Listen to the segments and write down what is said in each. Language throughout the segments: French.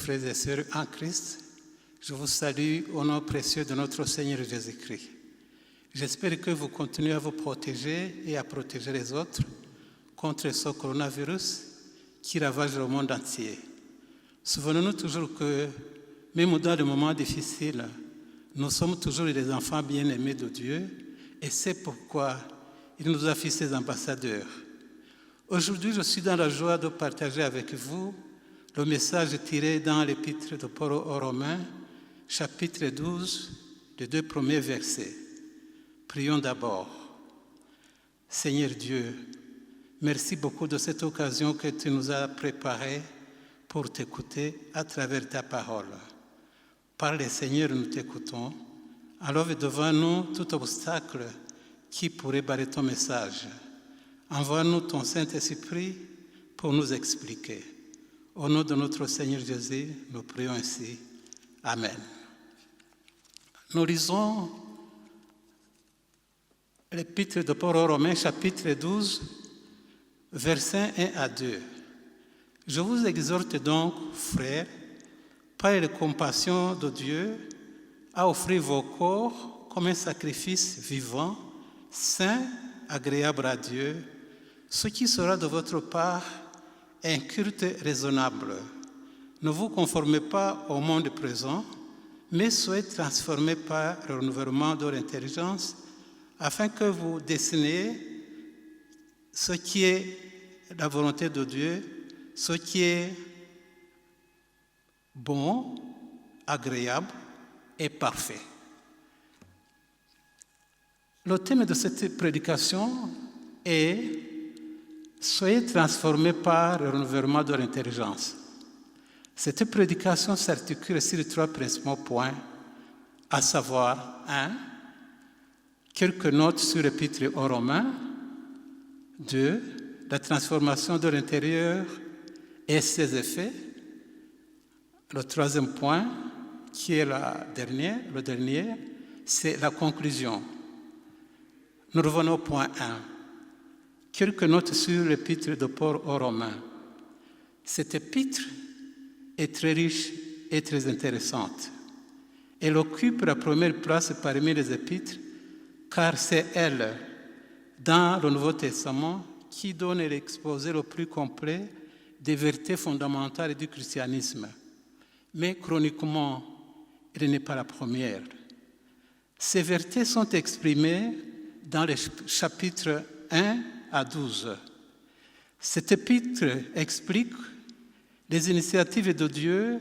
frères et sœurs en Christ, je vous salue au nom précieux de notre Seigneur Jésus-Christ. J'espère que vous continuez à vous protéger et à protéger les autres contre ce coronavirus qui ravage le monde entier. Souvenons-nous toujours que, même dans les moments difficiles, nous sommes toujours les enfants bien-aimés de Dieu et c'est pourquoi il nous a fait ses ambassadeurs. Aujourd'hui, je suis dans la joie de partager avec vous le message tiré dans l'épître de Paul aux Romains, chapitre 12, les 2 premiers versets. Prions d'abord. Seigneur Dieu, merci beaucoup de cette occasion que tu nous as préparée pour t'écouter à travers ta parole. Parle, Seigneur, nous t'écoutons. Enlève devant nous tout obstacle qui pourrait barrer ton message. Envoie-nous ton Saint-Esprit pour nous expliquer. Au nom de notre Seigneur Jésus, nous prions ainsi. Amen. Nous lisons l'épître de Paul aux Romains, chapitre 12, versets 1 à 2. Je vous exhorte donc, frères, par la compassion de Dieu, à offrir vos corps comme un sacrifice vivant, saint, agréable à Dieu, ce qui sera de votre part un culte raisonnable. Ne vous conformez pas au monde présent, mais soyez transformés par le renouvellement de l'intelligence, afin que vous déciniez ce qui est la volonté de Dieu, ce qui est bon, agréable et parfait. Le thème de cette prédication est « Soyez transformés par le renouvellement de l'intelligence ». Cette prédication s'articule sur 3 principaux points, à savoir 1. Quelques notes sur l'épître aux Romains. 2. La transformation de l'intérieur et ses effets. Le 3e point, qui est le dernier, c'est la conclusion. Nous revenons au point 1. Quelques notes sur l'épître de Paul aux Romains. Cette épître est très riche et très intéressante. Elle occupe la première place parmi les épîtres, car c'est elle, dans le Nouveau Testament, qui donne l'exposé le plus complet des vérités fondamentales du christianisme. Mais chroniquement, elle n'est pas la première. Ces vérités sont exprimées dans les chapitres 1 à 12. Cet épître explique les initiatives de Dieu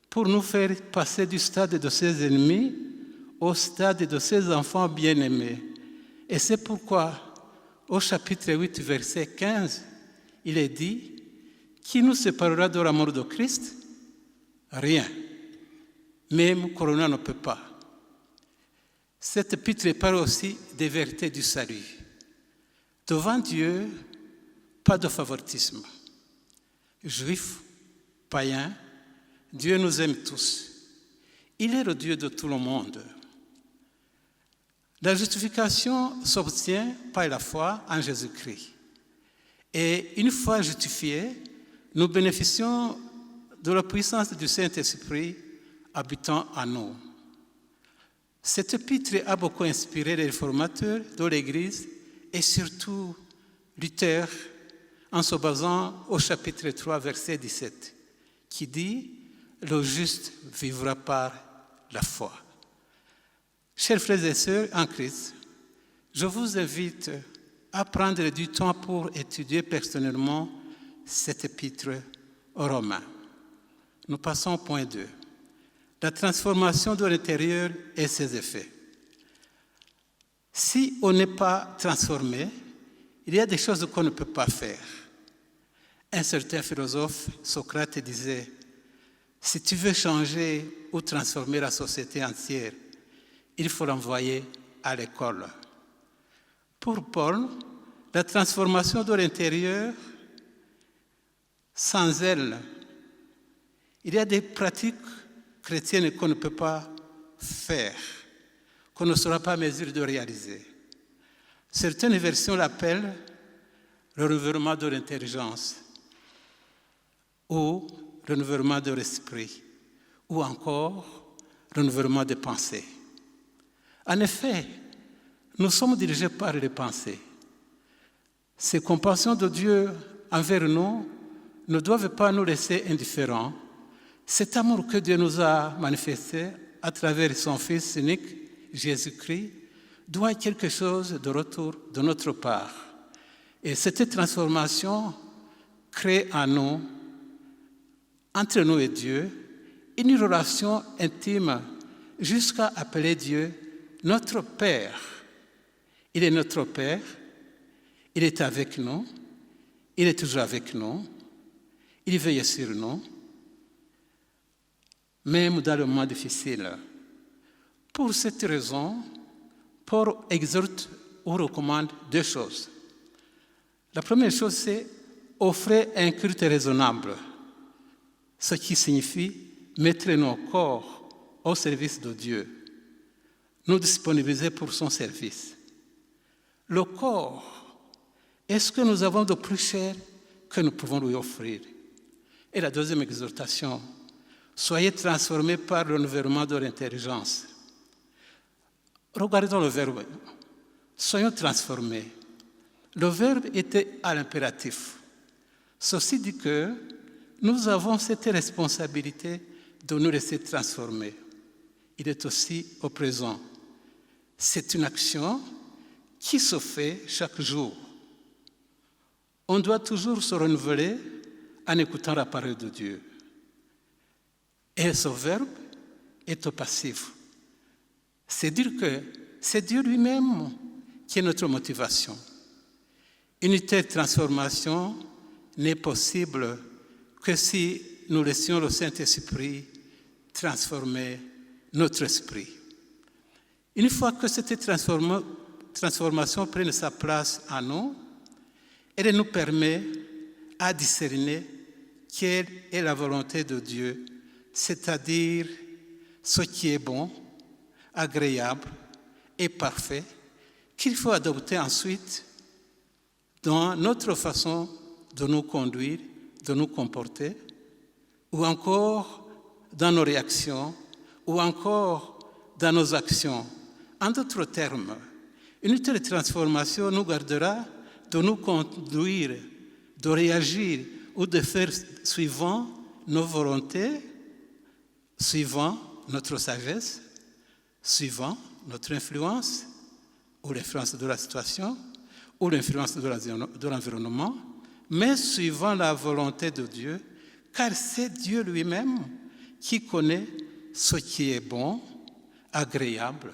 pour nous faire passer du stade de ses ennemis au stade de ses enfants bien-aimés. Et c'est pourquoi, au chapitre 8, verset 15, il est dit « Qui nous séparera de l'amour de Christ ? Rien. Même Corona ne peut pas. » Cette épître parle aussi des vérités du salut. Devant Dieu, pas de favoritisme. Juifs, païens, Dieu nous aime tous. Il est le Dieu de tout le monde. La justification s'obtient par la foi en Jésus-Christ. Et une fois justifiés, nous bénéficions de la puissance du Saint-Esprit habitant en nous. Cette épître a beaucoup inspiré les réformateurs de l'Église et surtout Luther, en se basant au chapitre 3, verset 17, qui dit « Le juste vivra par la foi ». Chers frères et sœurs en Christ, je vous invite à prendre du temps pour étudier personnellement cette épître aux Romains. Nous passons au point 2. La transformation de l'intérieur et ses effets. Si on n'est pas transformé, il y a des choses qu'on ne peut pas faire. Un certain philosophe, Socrate, disait « Si tu veux changer ou transformer la société entière, il faut l'envoyer à l'école. » Pour Paul, la transformation de l'intérieur, sans elle, il y a des pratiques chrétiennes qu'on ne peut pas faire, qu'on ne sera pas en mesure de réaliser. Certaines versions l'appellent le renouvellement de l'intelligence ou renouvellement de l'esprit, ou encore renouvellement des pensées. En effet, nous sommes dirigés par les pensées. Ces compassions de Dieu envers nous ne doivent pas nous laisser indifférents. Cet amour que Dieu nous a manifesté à travers son Fils unique, Jésus-Christ, doit être quelque chose de retour de notre part. Et cette transformation crée en nous, entre nous et Dieu, une relation intime jusqu'à appeler Dieu notre Père. Il est notre Père, il est avec nous, il est toujours avec nous, il veille sur nous, même dans le moment difficile. Pour cette raison, Paul exhorte ou recommande deux choses. La première chose, c'est offrir un culte raisonnable, ce qui signifie mettre nos corps au service de Dieu, nous disponibiliser pour son service. Le corps est ce que nous avons de plus cher que nous pouvons lui offrir. Et la deuxième exhortation, soyez transformés par le renouvellement de l'intelligence. Regardons le verbe. Soyons transformés. Le verbe était à l'impératif. Ceci dit que nous avons cette responsabilité de nous laisser transformer. Il est aussi au présent. C'est une action qui se fait chaque jour. On doit toujours se renouveler en écoutant la parole de Dieu. Et ce verbe est au passif. C'est dire que c'est Dieu lui-même qui est notre motivation. Une telle transformation n'est possible que si nous laissions le Saint-Esprit transformer notre esprit. Une fois que cette transformation prenne sa place en nous, elle nous permet à discerner quelle est la volonté de Dieu, c'est-à-dire ce qui est bon, agréable et parfait, qu'il faut adopter ensuite dans notre façon de nous conduire, de nous comporter, ou encore dans nos réactions, ou encore dans nos actions. En d'autres termes, une telle transformation nous gardera de nous conduire, de réagir ou de faire suivant nos volontés, suivant notre sagesse, suivant notre influence, ou l'influence de la situation, ou l'influence de l'environnement, mais suivant la volonté de Dieu, car c'est Dieu lui-même qui connaît ce qui est bon, agréable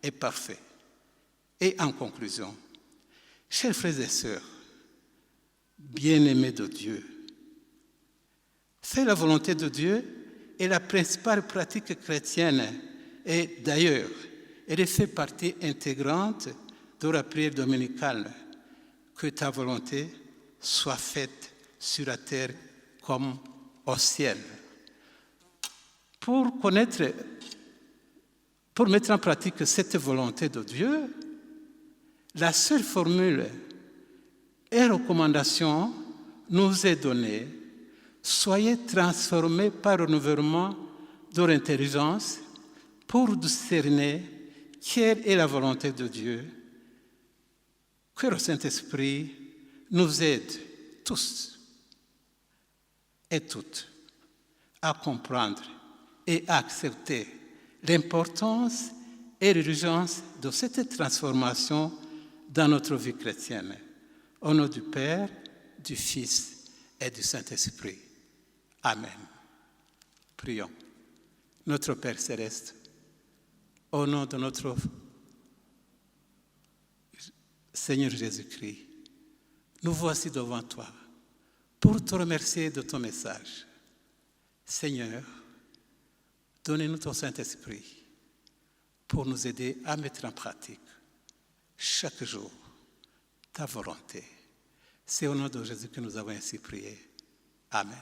et parfait. Et en conclusion, chers frères et sœurs, bien-aimés de Dieu, faire la volonté de Dieu est la principale pratique chrétienne et d'ailleurs, elle fait partie intégrante de la prière dominicale. Que ta volonté soit faite sur la terre comme au ciel. Pour mettre en pratique cette volonté de Dieu, la seule formule et recommandation nous est donnée: soyez transformés par le renouvellement de l'intelligence pour discerner quelle est la volonté de Dieu. Que le Saint-Esprit nous aide tous et toutes à comprendre et à accepter l'importance et l'urgence de cette transformation dans notre vie chrétienne. Au nom du Père, du Fils et du Saint-Esprit. Amen. Prions. Notre Père céleste, au nom de notre Seigneur Jésus-Christ, nous voici devant toi pour te remercier de ton message. Seigneur, donnez-nous ton Saint-Esprit pour nous aider à mettre en pratique chaque jour ta volonté. C'est au nom de Jésus que nous avons ainsi prié. Amen.